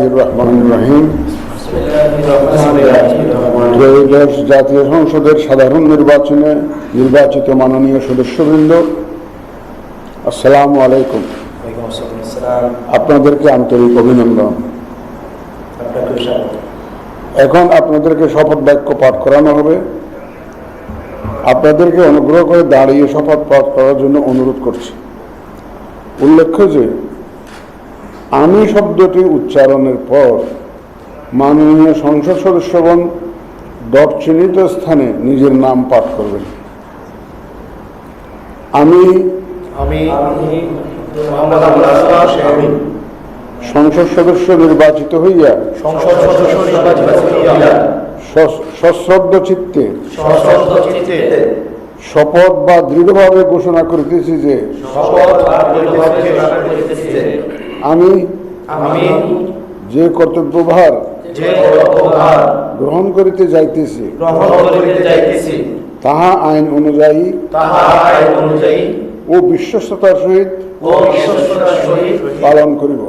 বিসমিল্লাহির রহমানির রহিম। ত্রয়োদশ জাতীয় সংসদের সাধারণ নির্বাচনে নির্বাচিত মাননীয় সদস্যবৃন্দ, আসসালামু আলাইকুম। আপনাদেরকে আন্তরিক অভিনন্দন। এখন আপনাদেরকে শপথ বাক্য পাঠ করানো হবে। আপনাদেরকে অনুগ্রহ করে দাঁড়িয়ে শপথ পাঠ করার জন্য অনুরোধ করছি। উল্লেখ্য যে আমি শব্দটি উচ্চারণের পর মাননীয় সংসদ সদস্যগণ ডট চিহ্নিত স্থানে নিজের নাম পাঠ করবেন। আমি সংসদ সদস্য নির্বাচিত হইয়া সশ্রদ্ধ চিত্তে শপথ বা দৃঢ়ভাবে ঘোষণা করিতেছি যে আমি যে কর্তব্যভার গ্রহণ করিতে যাইতেছি তাহা আইন অনুযায়ী ও বিশ্বস্ততার সহিত পালন করিব।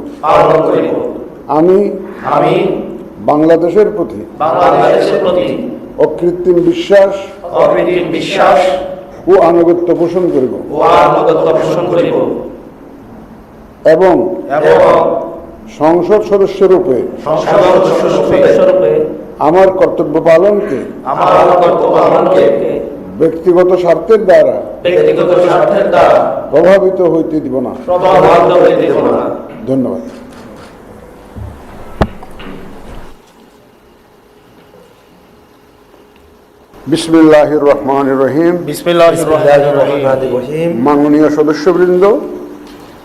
আমি বাংলাদেশের প্রতি অকৃত্রিম বিশ্বাস ও আনুগত্য পোষণ করিব এবং সংসদ সদস্যরূপে আমার কর্তব্য পালনকে ব্যক্তিগত স্বার্থের দ্বারা প্রভাবিত হইতে দিব না। ধন্যবাদ। বিসমিল্লাহির রহমানির রহিম। মাননীয় সদস্যবৃন্দ,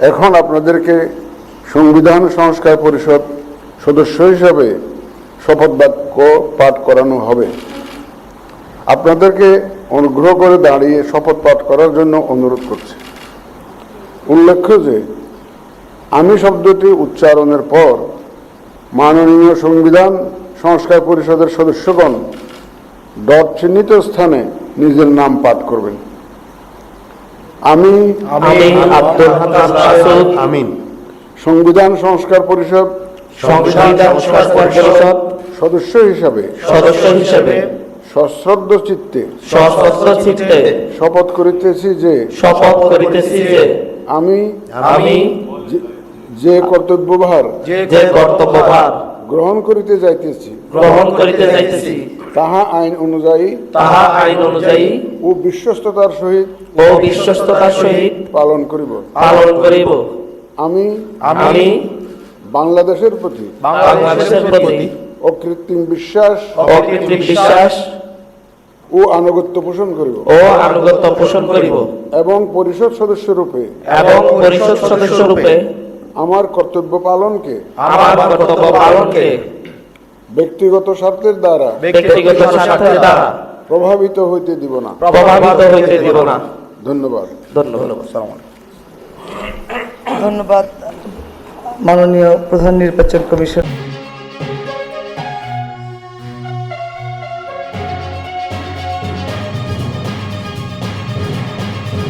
এখন আপনাদেরকে সংবিধান সংস্কার পরিষদ সদস্য হিসাবে শপথ বাক্য পাঠ করানো হবে। আপনাদেরকে অনুগ্রহ করে দাঁড়িয়ে শপথ পাঠ করার জন্য অনুরোধ করছি। উল্লেখ্য যে আমি শব্দটি উচ্চারণের পর মাননীয় সংবিধান সংস্কার পরিষদের সদস্যগণ ডট চিহ্নিত স্থানে নিজের নাম পাঠ করবেন। আমি সংবিধান সংস্কার পরিষদ সদস্য হিসাবে সশ্রদ্ধ চিত্তে শপথ করিতেছি যে আমি যে কর্তব্যভার গ্রহণ করিতে যাইতেছি তাহা আইন অনুযায়ী ও বিশ্বস্ততার সহিত পালন করিব। আমি বাংলাদেশের প্রতি অকৃত্রিম বিশ্বাস ও আনুগত্য পোষণ করিব এবং পরিষদ সদস্যরূপে আমার কর্তব্য পালনকে ব্যক্তিগত স্বার্থের দ্বারা প্রভাবিত হইতে দিব না। ধন্যবাদ। ধন্যবাদ মাননীয় প্রধান নির্বাচন কমিশন।